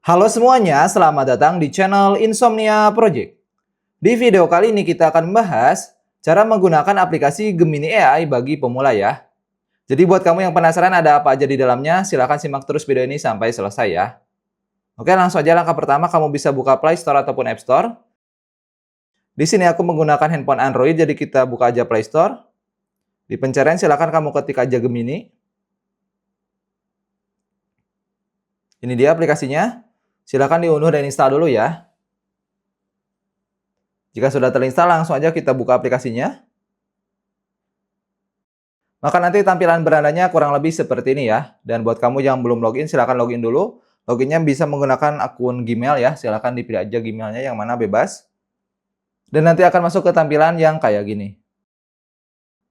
Halo semuanya, selamat datang di channel Insomnia Project. Di video kali ini kita akan membahas cara menggunakan aplikasi Gemini AI bagi pemula ya. Jadi buat kamu yang penasaran ada apa aja di dalamnya, silahkan simak terus video ini sampai selesai ya. Oke, langsung aja langkah pertama kamu bisa buka Play Store ataupun App Store. Di sini aku menggunakan handphone Android, jadi kita buka aja Play Store. Di pencarian silahkan kamu ketik aja Gemini. Ini dia aplikasinya. Silahkan diunduh dan install dulu ya. Jika sudah terinstall, langsung aja kita buka aplikasinya. Maka nanti tampilan berandanya kurang lebih seperti ini ya. Dan buat kamu yang belum login, silahkan login dulu. Loginnya bisa menggunakan akun Gmail ya. Silahkan dipilih aja Gmailnya yang mana bebas. Dan nanti akan masuk ke tampilan yang kayak gini.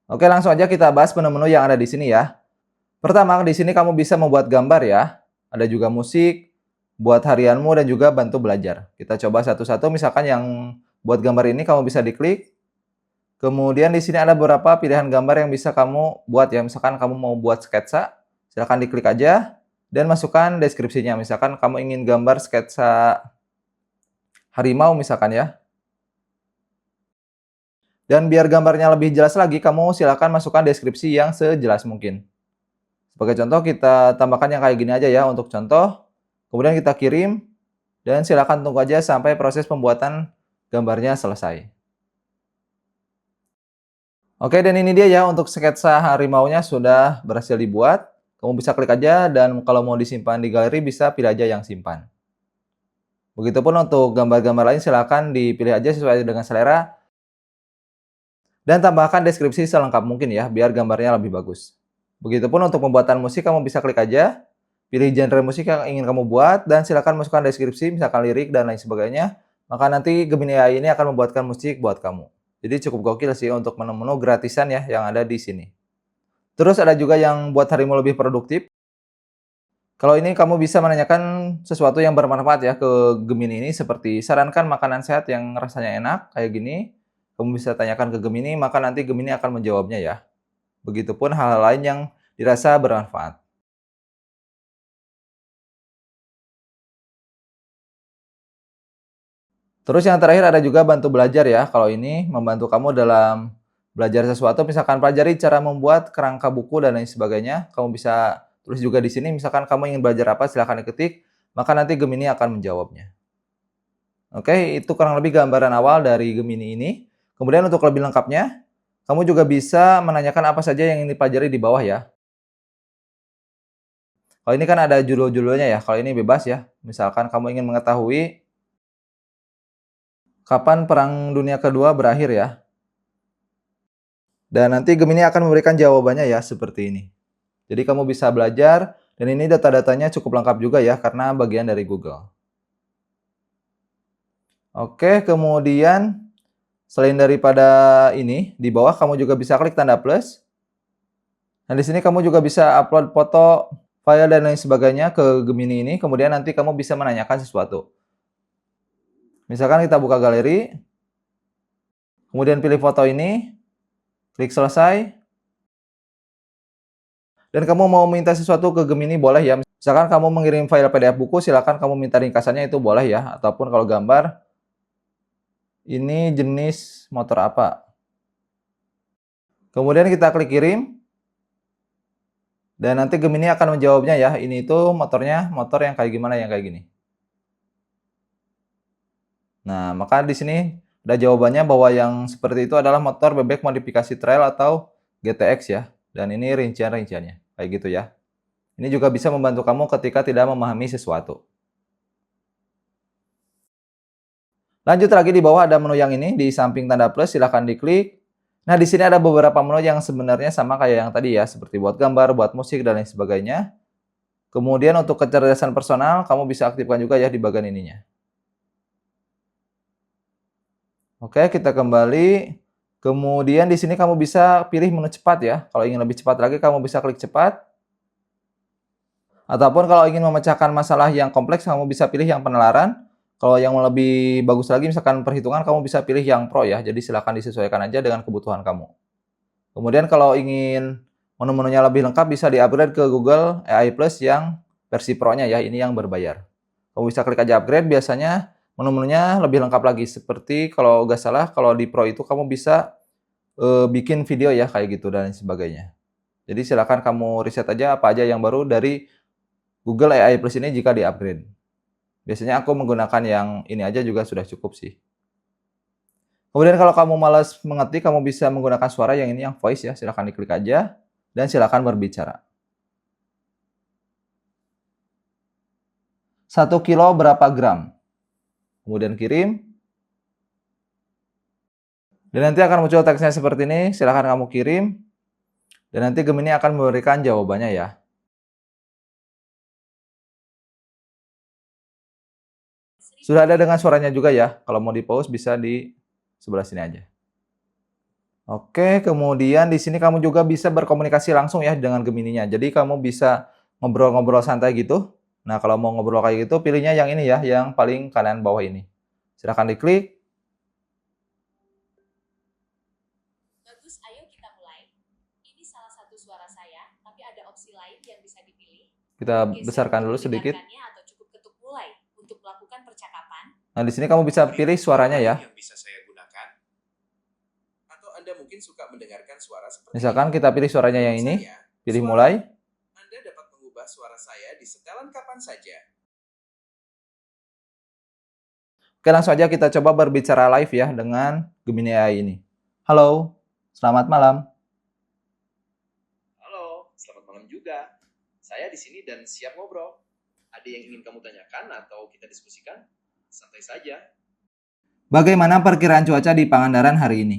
Oke, langsung aja kita bahas menu-menu yang ada di sini ya. Pertama, di sini kamu bisa membuat gambar ya. Ada juga musik, buat harianmu dan juga bantu belajar. Kita coba satu-satu. Misalkan yang buat gambar ini kamu bisa diklik. Kemudian di sini ada beberapa pilihan gambar yang bisa kamu buat ya. Misalkan kamu mau buat sketsa, silahkan diklik aja dan masukkan deskripsinya. Misalkan kamu ingin gambar sketsa harimau misalkan ya. Dan biar gambarnya lebih jelas lagi, kamu silahkan masukkan deskripsi yang sejelas mungkin. Sebagai contoh kita tambahkan yang kayak gini aja ya untuk contoh. Kemudian kita kirim dan silahkan tunggu aja sampai proses pembuatan gambarnya selesai. Oke, dan ini dia ya untuk sketsa harimaunya sudah berhasil dibuat. Kamu bisa klik aja dan kalau mau disimpan di galeri bisa pilih aja yang simpan. Begitupun untuk gambar-gambar lain silahkan dipilih aja sesuai dengan selera. Dan tambahkan deskripsi selengkap mungkin ya biar gambarnya lebih bagus. Begitupun untuk pembuatan musik kamu bisa klik aja. Pilih genre musik yang ingin kamu buat dan silahkan masukkan deskripsi misalkan lirik dan lain sebagainya. Maka nanti Gemini AI ini akan membuatkan musik buat kamu. Jadi cukup gokil sih untuk menu-menu gratisan ya yang ada di sini. Terus ada juga yang buat harimu lebih produktif. Kalau ini kamu bisa menanyakan sesuatu yang bermanfaat ya ke Gemini ini seperti sarankan makanan sehat yang rasanya enak kayak gini. Kamu bisa tanyakan ke Gemini maka nanti Gemini akan menjawabnya ya. Begitupun hal-hal lain yang dirasa bermanfaat. Terus yang terakhir ada juga bantu belajar ya. Kalau ini membantu kamu dalam belajar sesuatu, misalkan pelajari cara membuat kerangka buku dan lain sebagainya. Kamu bisa tulis juga di sini, misalkan kamu ingin belajar apa, silahkan diketik, maka nanti Gemini akan menjawabnya. Oke, itu kurang lebih gambaran awal dari Gemini ini. Kemudian untuk lebih lengkapnya, kamu juga bisa menanyakan apa saja yang ingin dipelajari di bawah ya. Kalau ini kan ada judul-judulnya ya, kalau ini bebas ya. Misalkan kamu ingin mengetahui kapan Perang Dunia Kedua berakhir ya. Dan nanti Gemini akan memberikan jawabannya ya seperti ini. Jadi kamu bisa belajar dan ini data-datanya cukup lengkap juga ya karena bagian dari Google. Oke, kemudian selain daripada ini, di bawah kamu juga bisa klik tanda plus. Nah, di sini kamu juga bisa upload foto, file dan lain sebagainya ke Gemini ini, kemudian nanti kamu bisa menanyakan sesuatu. Misalkan kita buka galeri, kemudian pilih foto ini, klik selesai. Dan kamu mau minta sesuatu ke Gemini boleh ya. Misalkan kamu mengirim file PDF buku, silakan kamu minta ringkasannya itu boleh ya. Ataupun kalau gambar, ini jenis motor apa. Kemudian kita klik kirim. Dan nanti Gemini akan menjawabnya ya. Ini itu motornya, motor yang kayak gimana, yang kayak gini. Nah, maka di sini ada jawabannya bahwa yang seperti itu adalah motor bebek modifikasi trail atau GTX ya. Dan ini rincian-rinciannya, kayak gitu ya. Ini juga bisa membantu kamu ketika tidak memahami sesuatu. Lanjut lagi di bawah ada menu yang ini, di samping tanda plus silahkan diklik. Nah, di sini ada beberapa menu yang sebenarnya sama kayak yang tadi ya, seperti buat gambar, buat musik, dan lain sebagainya. Kemudian untuk kecerdasan personal, kamu bisa aktifkan juga ya di bagian ininya. Oke, kita kembali. Kemudian di sini kamu bisa pilih menu cepat ya. Kalau ingin lebih cepat lagi, kamu bisa klik cepat. Ataupun kalau ingin memecahkan masalah yang kompleks, kamu bisa pilih yang penalaran. Kalau yang lebih bagus lagi, misalkan perhitungan, kamu bisa pilih yang Pro ya. Jadi silakan disesuaikan aja dengan kebutuhan kamu. Kemudian kalau ingin menu-menunya lebih lengkap, bisa di-upgrade ke Google AI Plus yang versi Pro-nya ya. Ini yang berbayar. Kamu bisa klik aja upgrade, biasanya menu-menunya lebih lengkap lagi. Seperti kalau nggak salah, kalau di Pro itu kamu bisa bikin video ya, kayak gitu dan sebagainya. Jadi silakan kamu riset aja apa aja yang baru dari Google AI Plus ini jika di-upgrade. Biasanya aku menggunakan yang ini aja juga sudah cukup sih. Kemudian kalau kamu malas mengetik, kamu bisa menggunakan suara yang ini yang voice ya, silakan diklik aja dan silakan berbicara. 1 kilo berapa gram? Kemudian kirim. Dan nanti akan muncul teksnya seperti ini, silakan kamu kirim. Dan nanti Gemini akan memberikan jawabannya ya. Sudah ada dengan suaranya juga ya. Kalau mau di-pause bisa di sebelah sini aja. Oke, kemudian di sini kamu juga bisa berkomunikasi langsung ya dengan Gemininya. Jadi kamu bisa ngobrol-ngobrol santai gitu. Nah, kalau mau ngobrol kayak gitu, pilihnya yang ini ya, yang paling kanan bawah ini. Silahkan diklik. Bagus, ayo kita mulai. Ini salah satu suara saya, tapi ada opsi lain yang bisa dipilih. Kita Geser besarkan dulu untuk sedikit. mendengarkannya atau cukup ketuk mulai untuk melakukan percakapan. Nah, di sini kamu bisa pilih suaranya ya. Yang bisa saya gunakan. Atau Anda mungkin suka mendengarkan suara seperti Misalkan ini. kita pilih suaranya yang ini, pilih mulai. Anda dapat mengubah suara saya di setelan kapan saja. Oke, langsung aja kita coba berbicara live ya dengan Gemini AI ini. Halo, selamat malam. Halo, selamat malam juga. Saya di sini dan siap ngobrol. Ada yang ingin kamu tanyakan atau kita diskusikan? Santai saja. Bagaimana perkiraan cuaca di Pangandaran hari ini?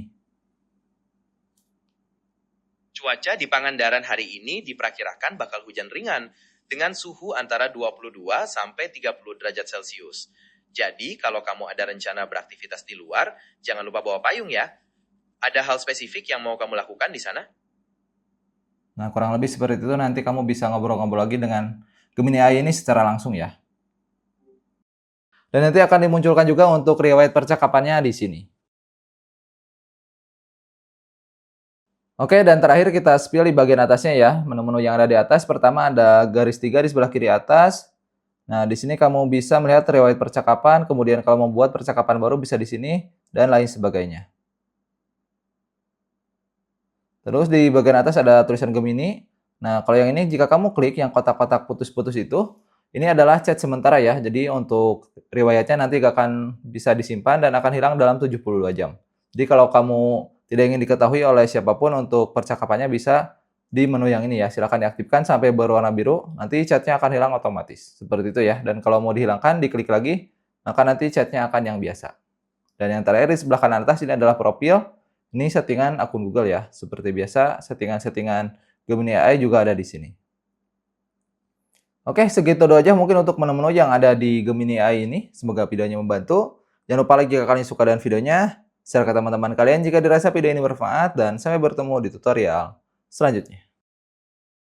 Cuaca di Pangandaran hari ini diperkirakan bakal hujan ringan dengan suhu antara 22 sampai 30 derajat Celcius. Jadi, kalau kamu ada rencana beraktivitas di luar, jangan lupa bawa payung ya. Ada hal spesifik yang mau kamu lakukan di sana? Nah, kurang lebih seperti itu. Nanti kamu bisa ngobrol-ngobrol lagi dengan Gemini AI ini secara langsung ya. Dan nanti akan dimunculkan juga untuk riwayat percakapannya di sini. Oke, dan terakhir kita spill di bagian atasnya ya. Menu-menu yang ada di atas, pertama ada garis 3 di sebelah kiri atas. Nah, di sini kamu bisa melihat riwayat percakapan, kemudian kalau membuat percakapan baru bisa di sini, dan lain sebagainya. Terus di bagian atas ada tulisan Gemini. Nah, kalau yang ini jika kamu klik yang kotak-kotak putus-putus itu, ini adalah chat sementara ya. Jadi untuk riwayatnya nanti akan bisa disimpan dan akan hilang dalam 72 jam. Jadi kalau kamu tidak ingin diketahui oleh siapapun, untuk percakapannya bisa di menu yang ini ya. Silahkan diaktifkan sampai berwarna biru, nanti chatnya akan hilang otomatis. Seperti itu ya. Dan kalau mau dihilangkan, diklik lagi, maka nanti chatnya akan yang biasa. Dan yang terakhir di sebelah kanan atas ini adalah profil. Ini settingan akun Google ya. Seperti biasa, settingan-settingan Gemini AI juga ada di sini. Oke, segitu dulu aja mungkin untuk menu-menu yang ada di Gemini AI ini. Semoga videonya membantu. Jangan lupa like jika kalian suka dengan videonya. Share ke teman-teman kalian jika dirasa video ini bermanfaat. Dan sampai bertemu di tutorial selanjutnya.